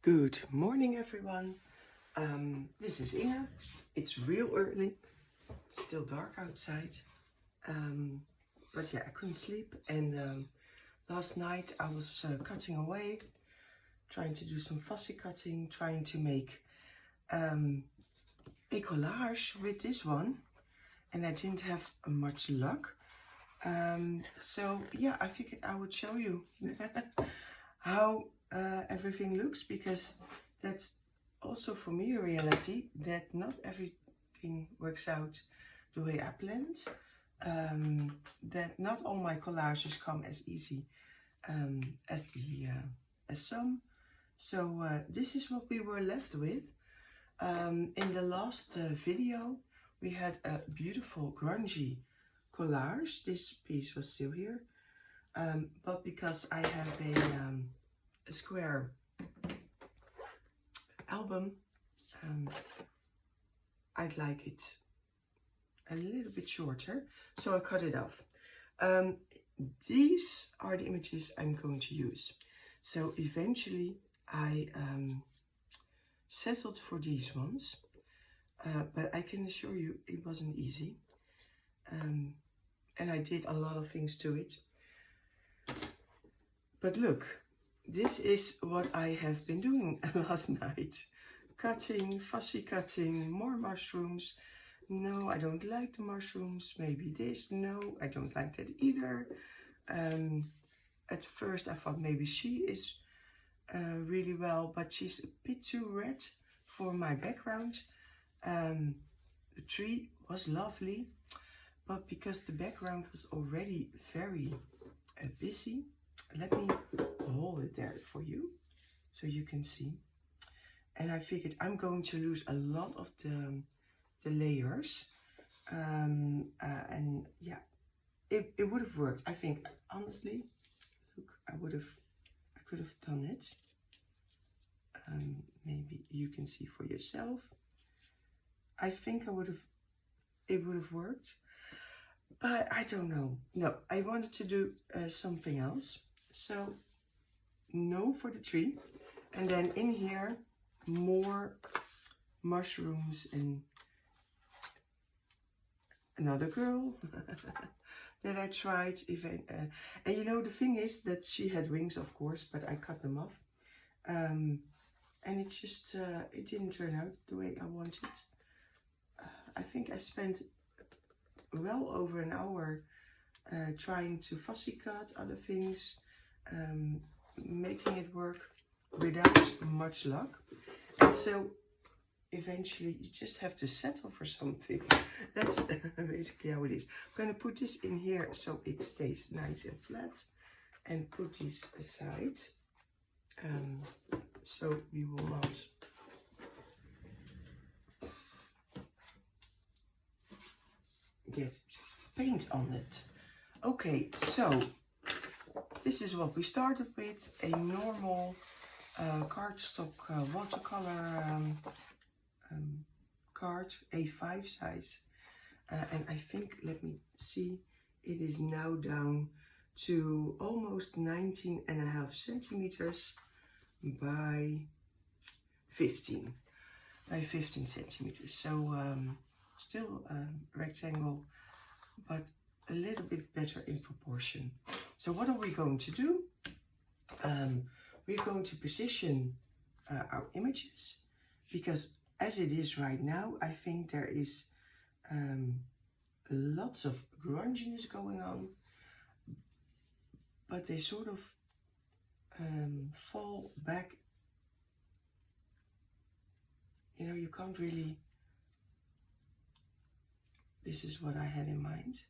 Good morning, everyone. This is Inge. It's real early, still dark outside. But yeah, I couldn't sleep. And last night I was cutting away, trying to do some fussy cutting, trying to make a collage with this one. And I didn't have much luck. So yeah, I figured I would show you how everything looks, because that's also for me a reality that not everything works out the way I planned. That not all my collages come as easy as some. So this is what we were left with. In the last video we had a beautiful grungy collage. This piece was still here, but because I have a square album, I'd like it a little bit shorter, so I cut it off. These are the images I'm going to use. So eventually I settled for these ones, but I can assure you it wasn't easy. And I did a lot of things to it. But look, this is what I have been doing last night. Cutting, fussy cutting, more mushrooms. No, I don't like the mushrooms. Maybe this. No, I don't like that either. At first I thought maybe she is really well, but she's a bit too red for my background. The tree was lovely, but because the background was already very busy, let me hold it there for you so you can see. And I figured I'm going to lose a lot of the layers, and yeah, it would have worked. I think, honestly, look, I could have done it. Maybe you can see for yourself. I think it would have worked, but I don't know. No, I wanted to do something else. So no for the tree, and then in here more mushrooms and another girl that I tried. And you know, the thing is that she had wings, of course, but I cut them off. And it just, it didn't turn out the way I wanted. I think I spent well over an hour trying to fussy cut other things, making it work without much luck. And so eventually you just have to settle for something. That's basically how it is. I'm going to put this in here so it stays nice and flat, and put these aside, so we will not get paint on it. Okay, so this is what we started with, a normal cardstock watercolor card, A5 size, and I think, let me see, it is now down to almost 19.5 centimeters by 15 centimeters. So still rectangle, but a little bit better in proportion. So what are we going to do? We're going to position our images, because as it is right now, I think there is lots of grunginess going on, but they sort of fall back. You know, you can't really, this is what I had in mind.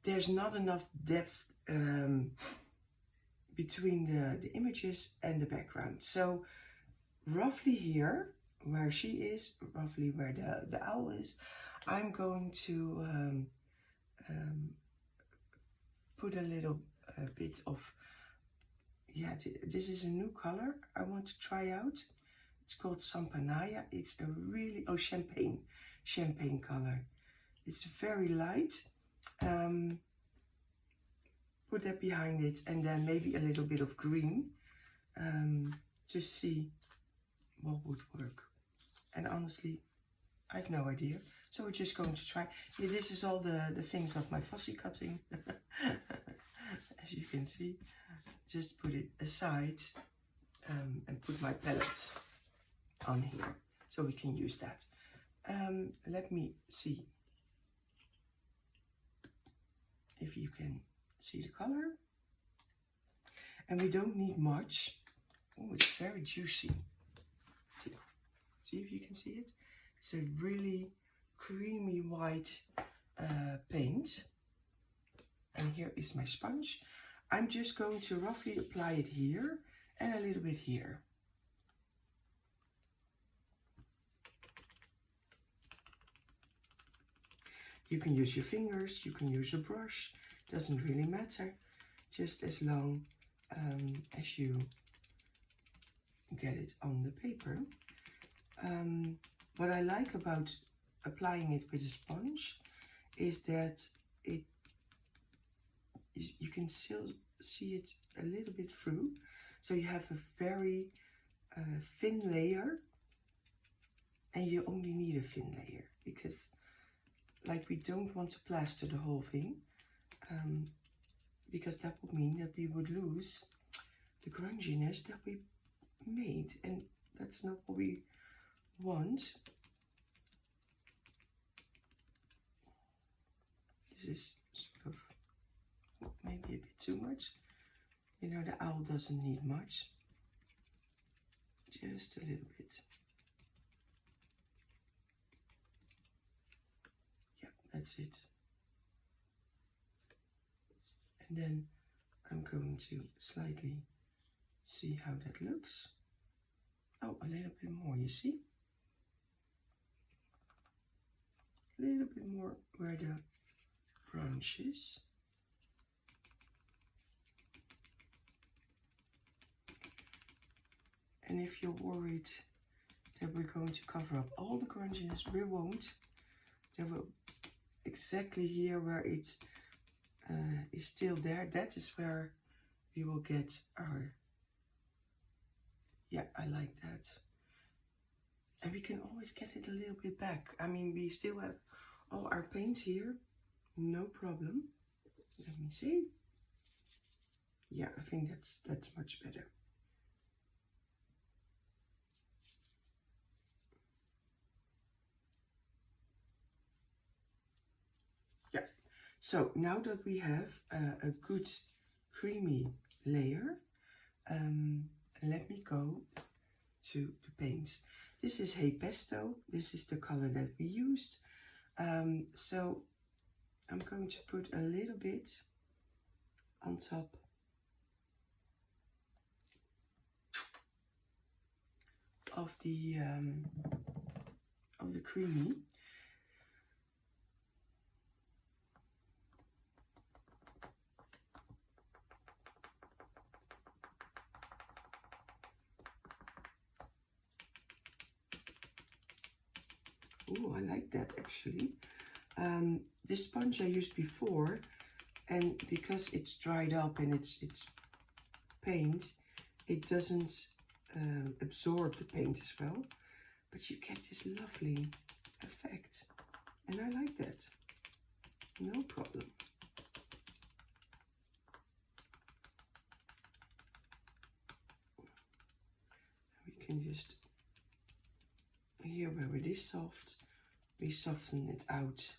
There's not enough depth between the images and the background. So roughly here, where she is, roughly where the owl is, I'm going to put a little bit of, yeah, this is a new color I want to try out. It's called Sampanaya. It's a really, champagne color. It's very light. Put that behind it, and then maybe a little bit of green, to see what would work. And honestly, I have no idea. So we're just going to try. Yeah, this is all the things of my fussy cutting. As you can see, just put it aside and put my palette on here. So we can use that. Let me see if you can see the color. And we don't need much. Oh, it's very juicy. See if you can see it. It's a really creamy white paint. And here is my sponge. I'm just going to roughly apply it here and a little bit here. You can use your fingers, you can use a brush, doesn't really matter, just as long as you get it on the paper. What I like about applying it with a sponge is that you can still see it a little bit through. So you have a very thin layer, and you only need a thin layer because like we don't want to plaster the whole thing, because that would mean that we would lose the grunginess that we made, and that's not what we want. This is sort of maybe a bit too much. You know, the owl doesn't need much, just a little bit. Yeah, that's it. And then I'm going to slightly see how that looks. Oh, a little bit more, you see? A little bit more where the branch is. And if you're worried that we're going to cover up all the grunginess, we won't. There will exactly here where it is still there, that is where we will get our, yeah, I like that. And we can always get it a little bit back. I mean, we still have all our paints here, no problem. Let me see. Yeah, I think that's much better. Yeah, so now that we have a good creamy layer, let me go to the paints. This is Hey Pesto. This is the color that we used. So I'm going to put a little bit on top of the creamy. Oh, I like that actually. This sponge I used before, and because it's dried up and it's paint, it doesn't absorb the paint as well, but you get this lovely effect, and I like that. No problem. We can just, here where it is soft, we soften it out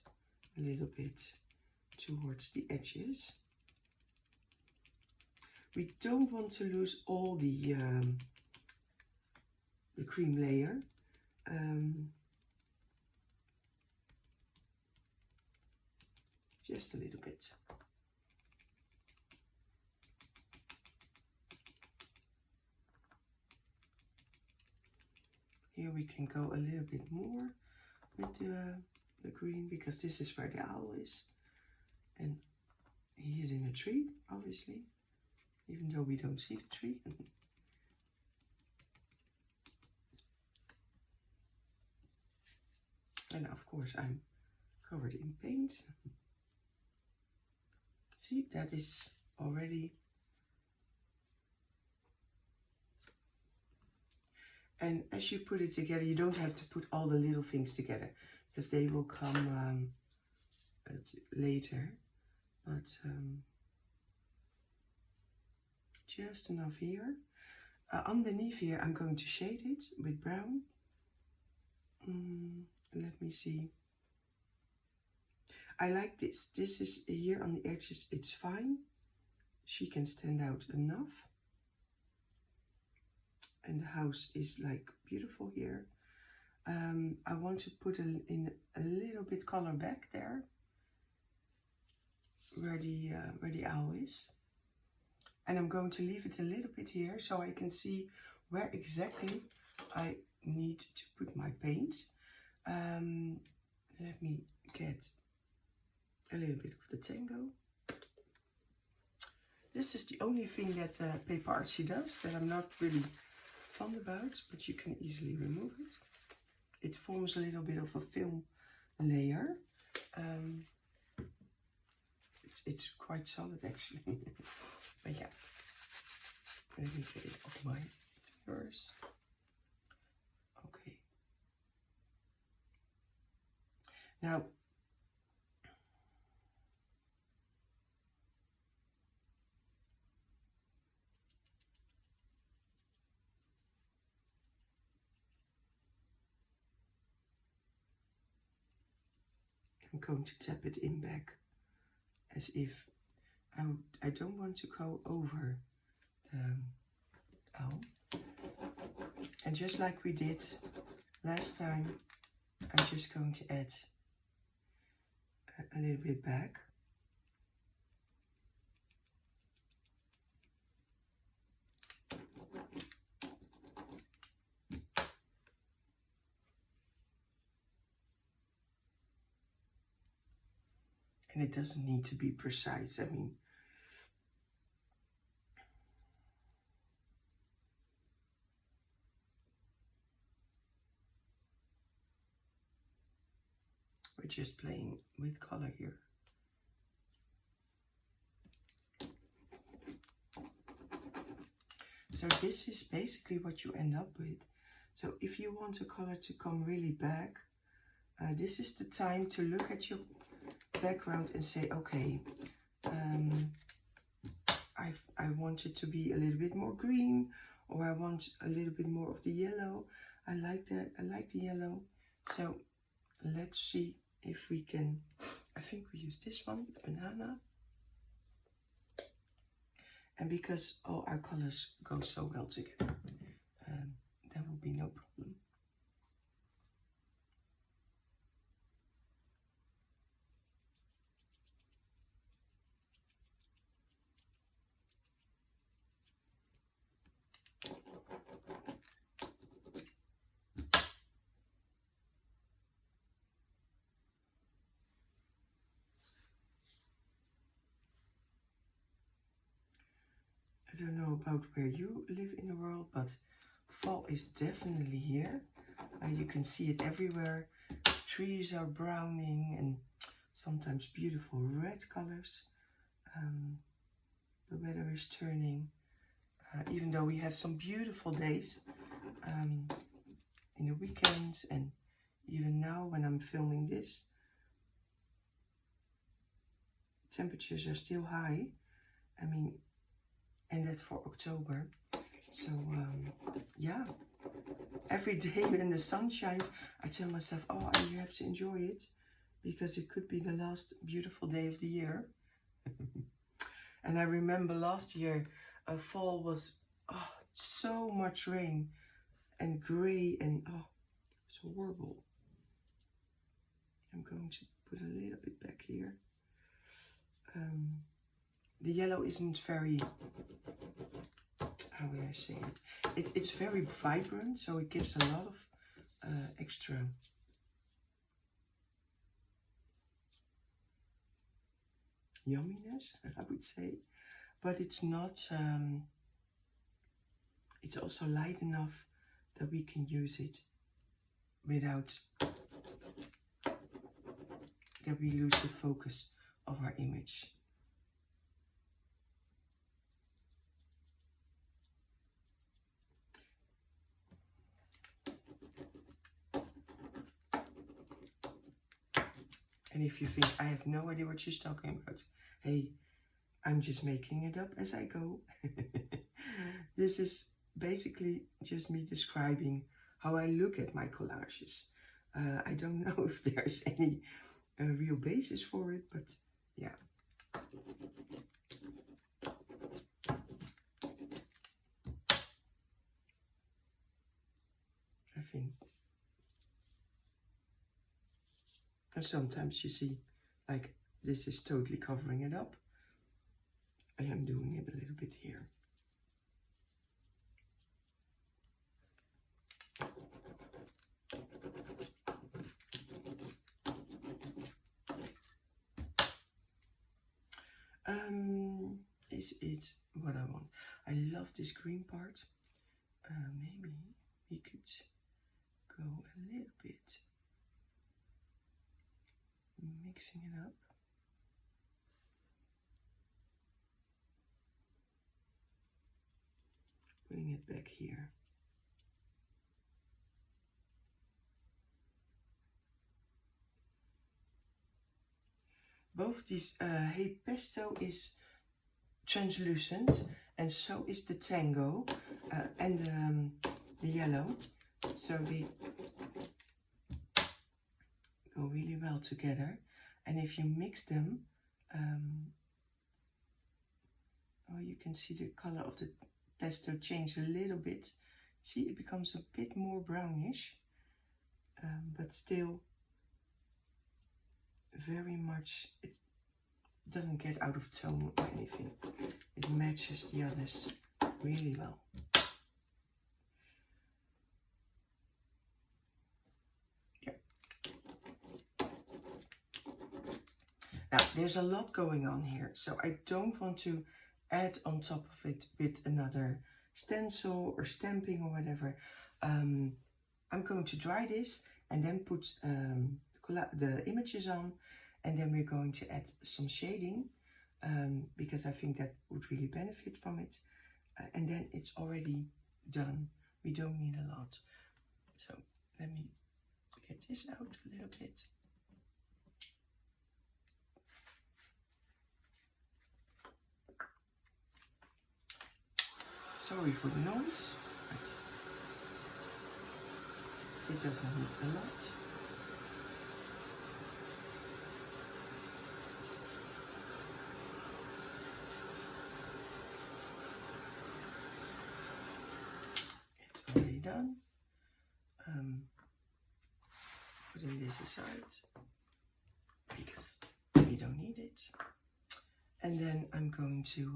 a little bit towards the edges. We don't want to lose all the cream layer. Just a little bit. Here we can go a little bit more with the green, because this is where the owl is, and he is in a tree, obviously, even though we don't see the tree. And of course I'm covered in paint. See, that is already And as you put it together, you don't have to put all the little things together, because they will come later. But just enough here. Underneath here, I'm going to shade it with brown. Let me see. I like this. This is here on the edges, it's fine. She can stand out enough. And the house is like beautiful here. I want to put in a little bit color back there, where the owl is. And I'm going to leave it a little bit here so I can see where exactly I need to put my paint. Let me get a little bit of the tango. This is the only thing that paper artsy does that I'm not really fond about, but you can easily remove it. It forms a little bit of a film layer. It's quite solid actually. But yeah, let me get it off my fingers. Okay. Now, I'm going to tap it in back, as if I don't want to go over the owl. And just like we did last time, I'm just going to add a little bit back. And it doesn't need to be precise. I mean, we're just playing with color here. So this is basically what you end up with. So if you want a color to come really back, this is the time to look at your background and say, okay, I want it to be a little bit more green, or I want a little bit more of the yellow. I like that. I like the yellow. So let's see if we can. I think we use this one, banana. And because all our colors go so well together, there will be no problem. I don't know about where you live in the world, but fall is definitely here. You can see it everywhere. Trees are browning and sometimes beautiful red colors. The weather is turning, even though we have some beautiful days in the weekends, and even now when I'm filming this, temperatures are still high. I mean, and that for October. So yeah, every day when the sun shines, I tell myself, oh, you have to enjoy it, because it could be the last beautiful day of the year. And I remember last year, fall was so much rain and gray, and so horrible. I'm going to put a little bit back here. The yellow isn't very, how would I say it? It's very vibrant, so it gives a lot of extra yumminess, I would say. But it's not, it's also light enough that we can use it without that we lose the focus of our image. And if you think I have no idea what she's talking about, hey, I'm just making it up as I go. This is basically just me describing how I look at my collages. I don't know if there's any real basis for it, but yeah. I think. And sometimes you see, like, this is totally covering it up. I am doing it a little bit here. Is it what I want? I love this green part. Maybe we could go a little bit mixing it up. Putting it back here. Both these Hey Pesto is translucent, and so is the Tango and the yellow. So they go really well together. And if you mix them, oh, you can see the color of the pesto change a little bit. See, it becomes a bit more brownish, but still very much, it doesn't get out of tone or anything. It matches the others really well. Yeah. Now, there's a lot going on here, so I don't want to add on top of it with another stencil or stamping or whatever. I'm going to dry this and then put the images on, and then we're going to add some shading because I think that would really benefit from it. And then it's already done. We don't need a lot. So let me get this out a little bit. Sorry for the noise, but it doesn't need a lot. It's already done. Putting this aside because we don't need it. And then I'm going to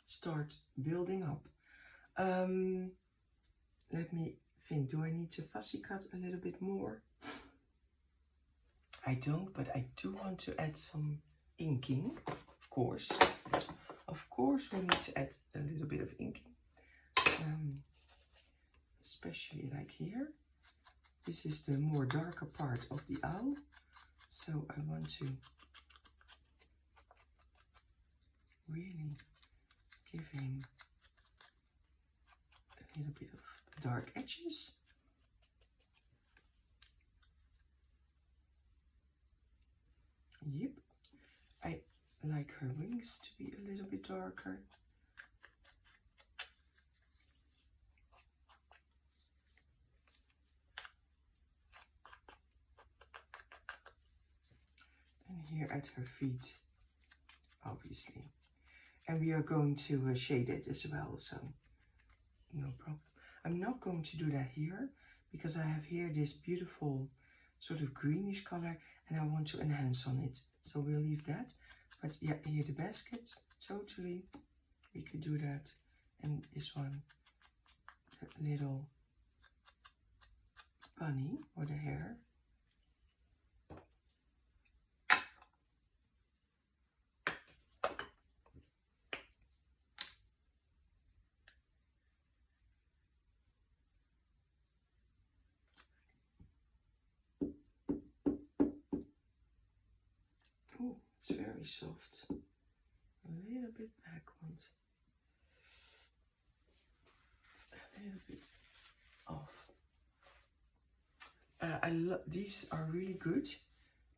start building up. Let me think, do I need to fussy cut a little bit more? I don't, but I do want to add some inking, of course. Of course we need to add a little bit of inking, especially like here. This is the more darker part of the owl, so I want to really give him a little bit of dark edges. Yep, I like her wings to be a little bit darker. And here at her feet, obviously. And we are going to shade it as well, so no problem. I'm not going to do that here because I have here this beautiful sort of greenish color and I want to enhance on it. So we'll leave that. But yeah, here the basket, totally, we could do that. And this one, that little bunny or the hair. Oh, it's very soft. A little bit backward. A little bit off. these are really good,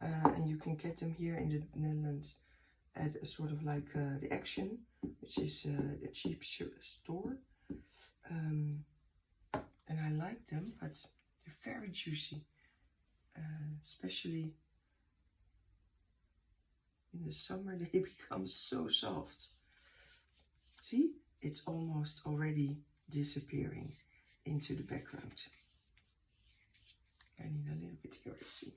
and you can get them here in the Netherlands at a sort of like the Action, which is a cheap store, and I like them, but they're very juicy, especially in the summer. They become so soft. See, it's almost already disappearing into the background. I need a little bit here, I see.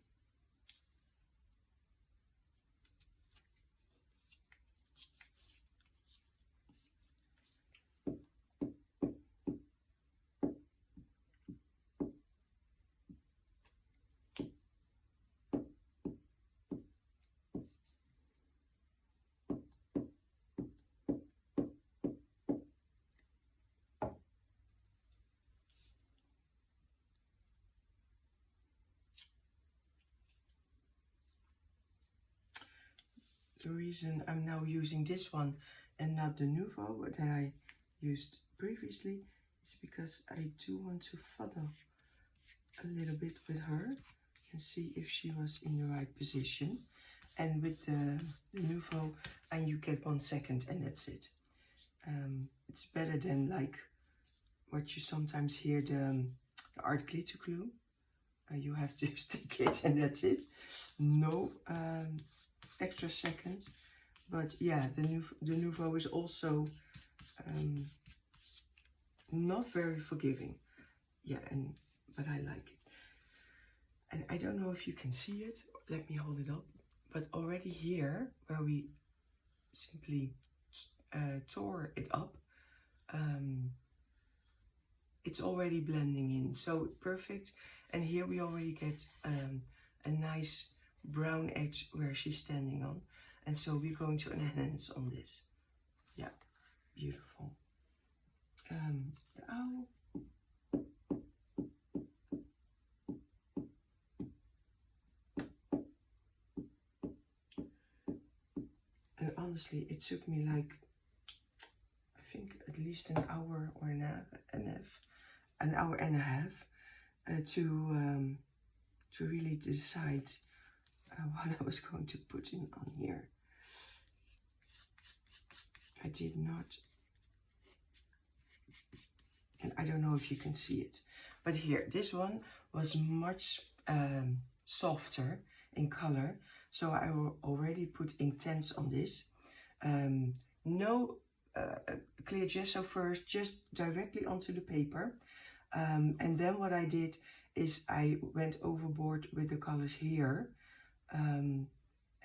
The reason I'm now using this one and not the Nouveau that I used previously is because I do want to further a little bit with her and see if she was in the right position. And with the Nouveau, and you get 1 second and that's it. It's better than like what you sometimes hear, the art glitter glue. You have to stick it and that's it. No extra seconds. But yeah, the Nouveau is also not very forgiving. Yeah, but I like it. And I don't know if you can see it. Let me hold it up. But already here, where we simply tore it up, it's already blending in. So perfect. And here we already get a nice brown edge where she's standing on. And so we're going to enhance on this. Yeah, beautiful. The owl. And honestly, it took me like, I think at least an hour or an hour and a half to really decide what I was going to put in on here. I did not, and I don't know if you can see it, but here, this one was much softer in color. So I already put Intense on this. No clear gesso first, just directly onto the paper. And then what I did is I went overboard with the colors here. And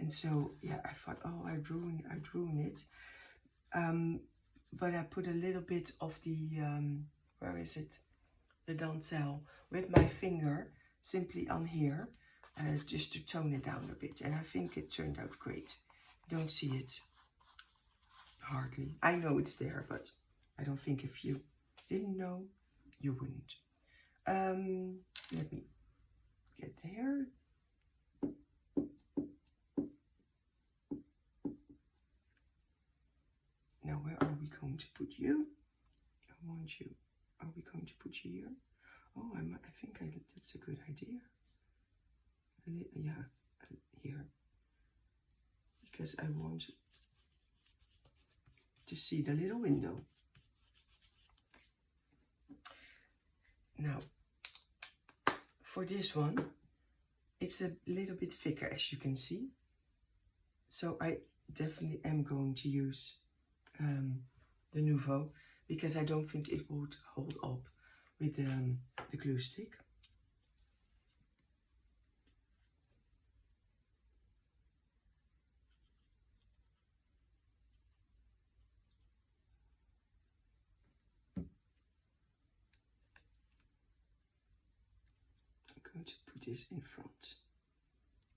so, yeah, I thought, oh, I've drawn it. But I put a little bit of the, where is it? The dentelle with my finger simply on here. Just to tone it down a bit, and I think it turned out great. Don't see it hardly. I know it's there, but I don't think if you didn't know, you wouldn't. Let me get there. Now, where are we going to put you? I want you. Are we going to put you here? Oh, I think that's a good idea. Yeah, here, because I want to see the little window. Now, for this one, it's a little bit thicker, as you can see. So I definitely am going to use the Nouveau, because I don't think it would hold up with the glue stick. Going to put this in front,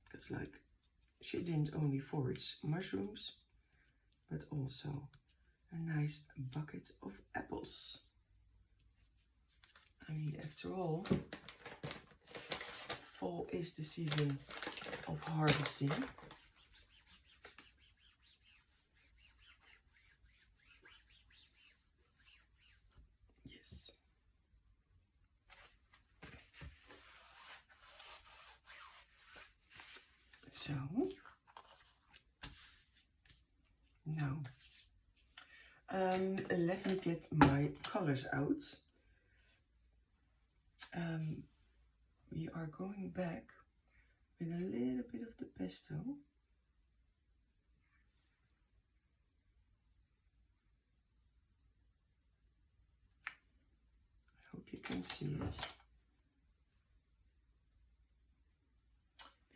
because like she didn't only forage mushrooms, but also a nice bucket of apples. I mean, after all, fall is the season of harvesting. Yes. So now let me get my colors out. We are going back with a little bit of the pastel. I hope you can see it.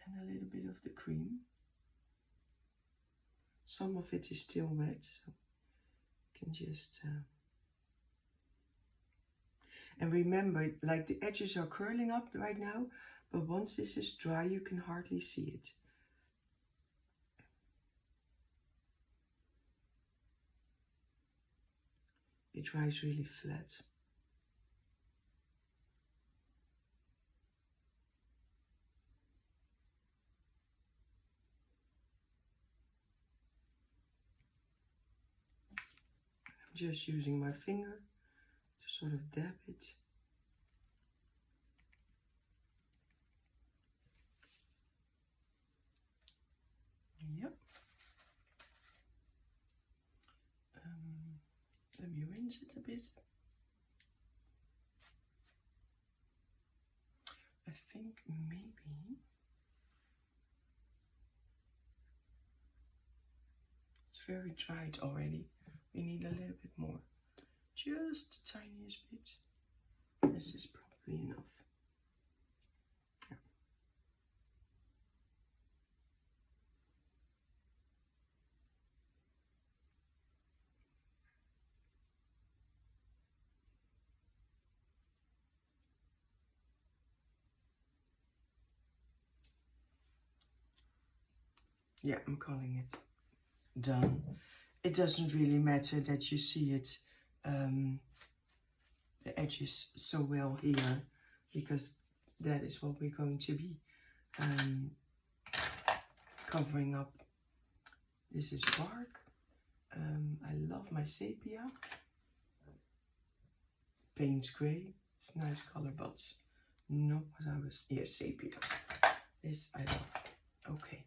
And a little bit of the cream. Some of it is still wet, so you can just... And remember, like the edges are curling up right now, but once this is dry, you can hardly see it. It dries really flat. I'm just using my finger to sort of dab it. Yep. Let me rinse it a bit. I think maybe it's very dried already. We need a little bit more. Just the tiniest bit. This is probably enough. Yeah, I'm calling it done. It doesn't really matter that you see it, the edges so well here, because that is what we're going to be covering up. This is bark. I love my sepia. Paint gray. It's a nice color, but not what I was... Yeah, sepia. This I love. Okay.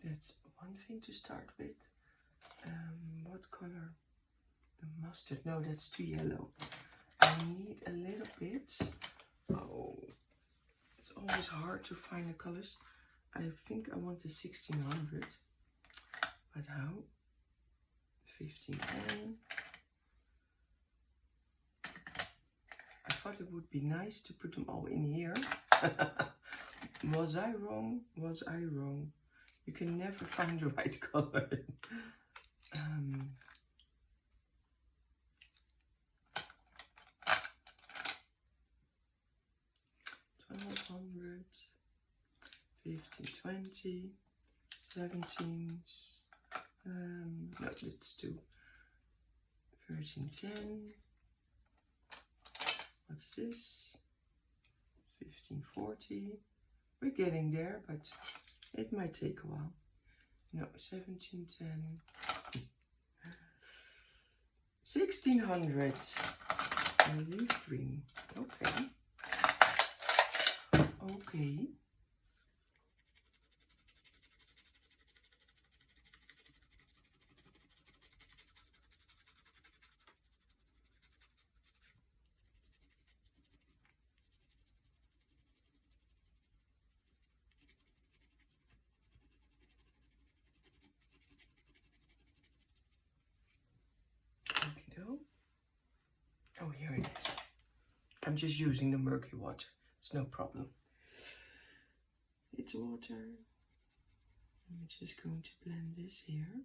That's one thing to start with. What color? The mustard. No, that's too yellow. I need a little bit. Oh, it's always hard to find the colors. I think I want the 1600. But how? 1510. I thought it would be nice to put them all in here. Was I wrong? Was I wrong? You can never find the right color. 1200, 1520, 17s. No, let's do 1310. What's this? 1540. We're getting there, but it might take a while. No, 1710. 1600. Leaf green. Okay. Okay. Oh, here it is. I'm just using the murky water. It's no problem. It's water. I'm just going to blend this here.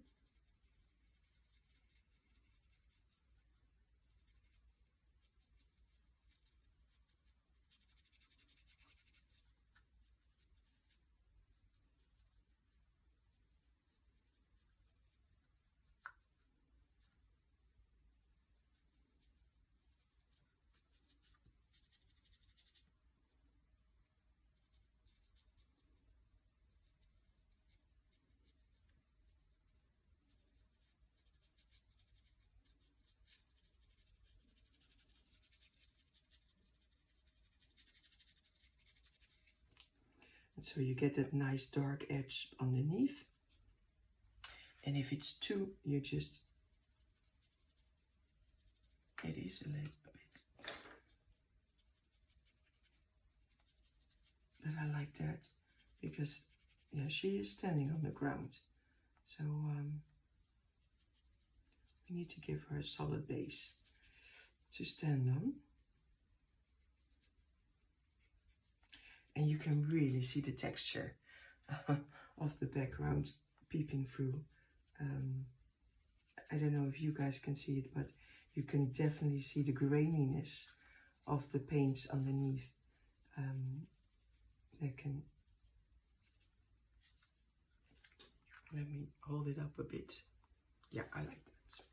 And so you get that nice dark edge underneath. And if it's too, you just, it is a little bit. But I like that because, yeah, she is standing on the ground. So we need to give her a solid base to stand on. And you can really see the texture of the background peeping through. I don't know if you guys can see it, but you can definitely see the graininess of the paints underneath. Let me hold it up a bit. Yeah, I like that.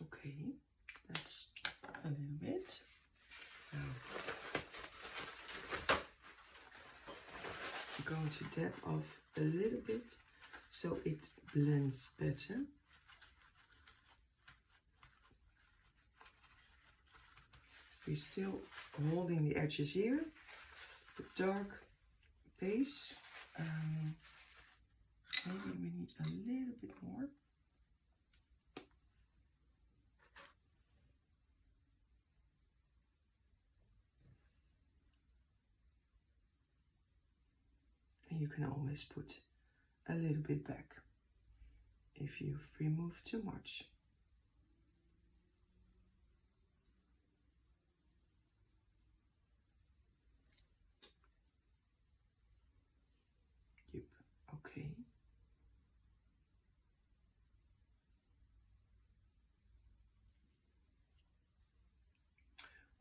Okay, that's a little bit. Now, I'm going to dab off a little bit so it blends better. We're still holding the edges here, the dark base. Maybe we need a little bit more. And you can always put a little bit back if you've removed too much. Yep, okay.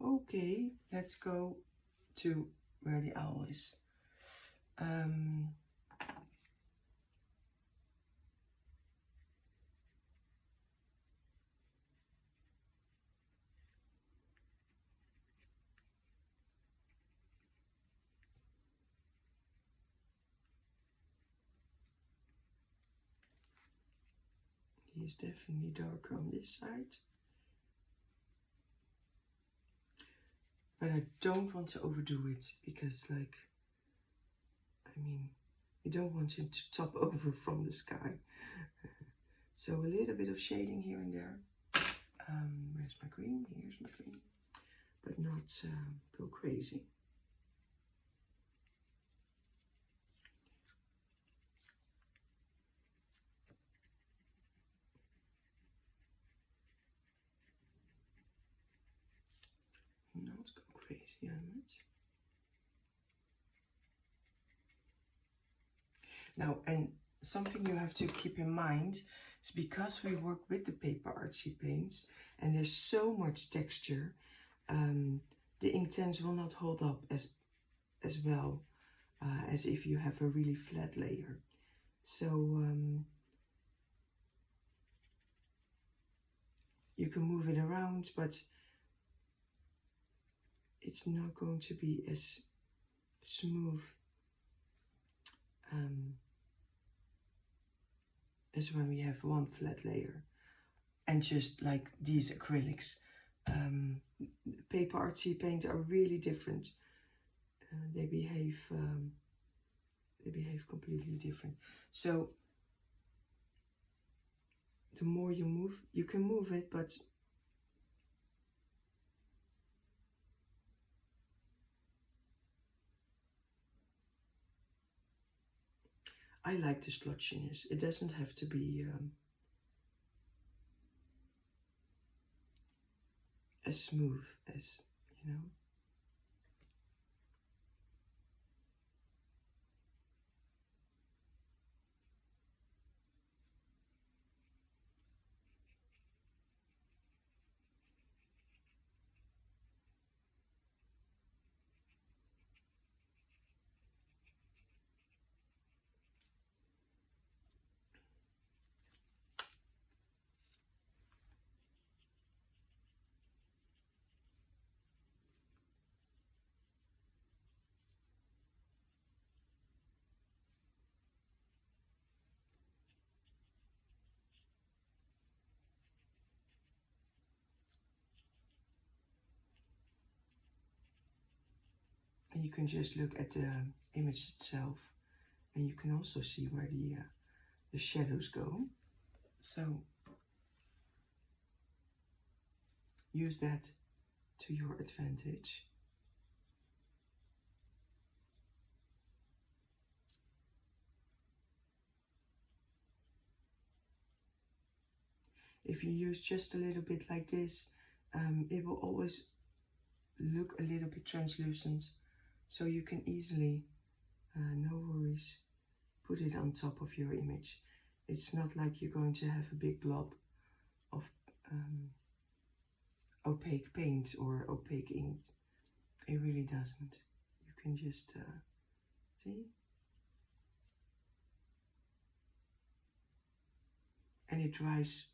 Okay, let's go to where the owl is. He is definitely darker on this side. But I don't want to overdo it because, like, I mean, you don't want him to top over from the sky. So a little bit of shading here and there. Where's my green? Here's my green. But not go crazy. Not go crazy on it. Now, and something you have to keep in mind is because we work with the paper artsy paints and there's so much texture, the Inktense will not hold up as well as if you have a really flat layer. So you can move it around, but it's not going to be as smooth as when we have one flat layer. And just like these acrylics, paper artsy paint are really different. They behave completely different. So the more you move, you can move it, but I like the splotchiness. It doesn't have to be as smooth as you know. And you can just look at the image itself, and you can also see where the shadows go. So use that to your advantage. If you use just a little bit like this, it will always look a little bit translucent, so you can easily, no worries, put it on top of your image. It's not like you're going to have a big blob of opaque paint or opaque ink. It really doesn't. You can just see, and it dries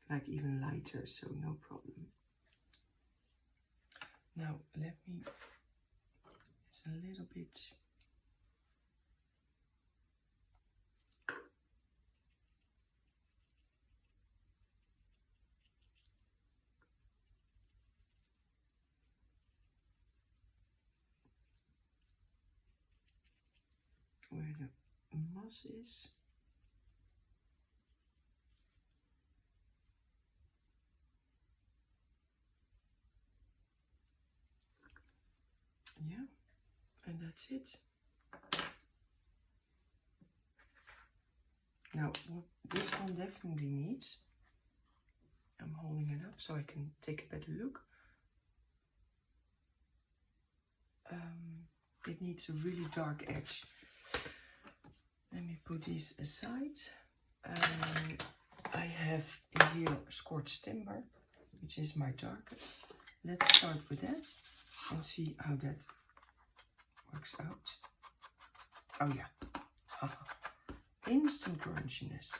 like even lighter, so no problem. Now let me, it's a little bit, where the moss is. Yeah, and that's it. Now, what this one definitely needs, I'm holding it up so I can take a better look. It needs a really dark edge. Let me put these aside. I have in here scorched timber, which is my darkest. Let's start with that and see how that works out. Oh yeah, instant crunchiness.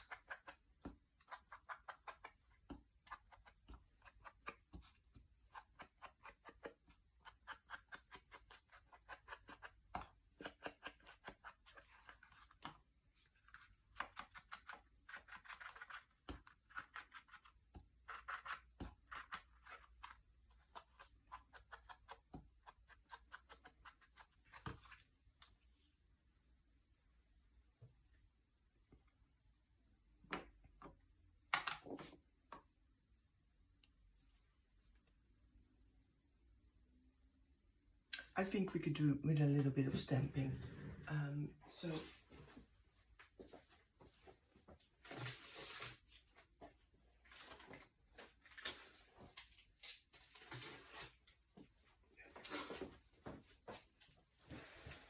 I think we could do with a little bit of stamping. So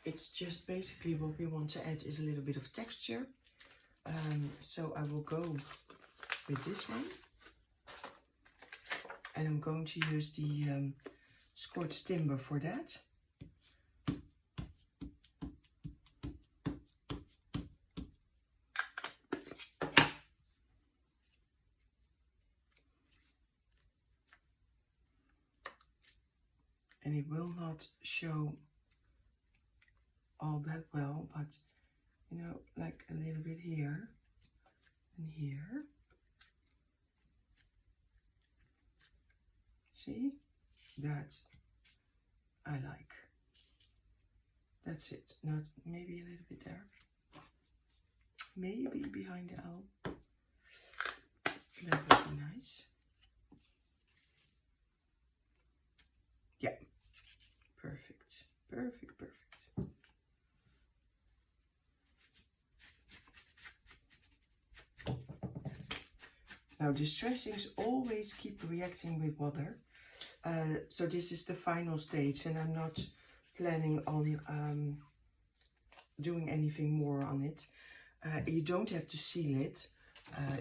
it's just basically what we want to add is a little bit of texture. So I will go with this one, and I'm going to use the scorched timber for that. And it will not show all that well, but you know, like a little bit here and here. See? That I like. That's it. Not maybe a little bit there. Maybe behind the L. That would be nice. Yeah. Perfect. Perfect, perfect. Now, distressings always keep reacting with water. So this is the final stage, and I'm not planning on doing anything more on it. You don't have to seal it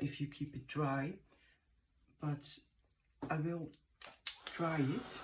if you keep it dry, but I will dry it.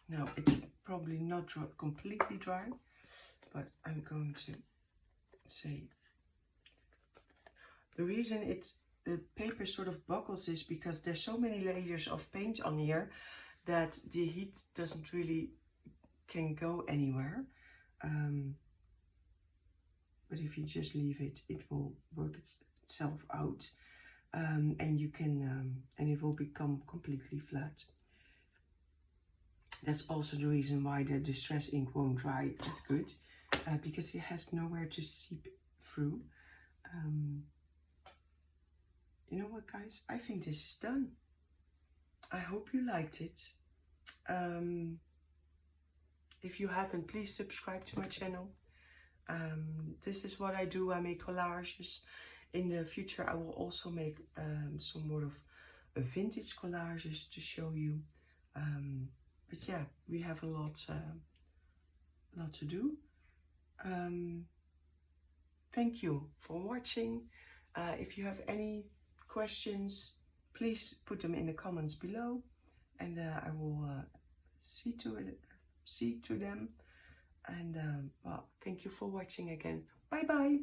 Now, it's probably not completely dry, but I'm going to say the reason the paper sort of buckles is because there's so many layers of paint on here that the heat doesn't really can go anywhere. But if you just leave it, it will work itself out, and you can and it will become completely flat. That's also the reason why the distress ink won't dry as good, because it has nowhere to seep through. You know what, guys? I think this is done. I hope you liked it. If you haven't, please subscribe to my channel. This is what I do. I make collages. In the future, I will also make some more of vintage collages to show you. But yeah, we have a lot to do. Thank you for watching. If you have any questions, please put them in the comments below, and I will see to them. And well, thank you for watching again. Bye bye.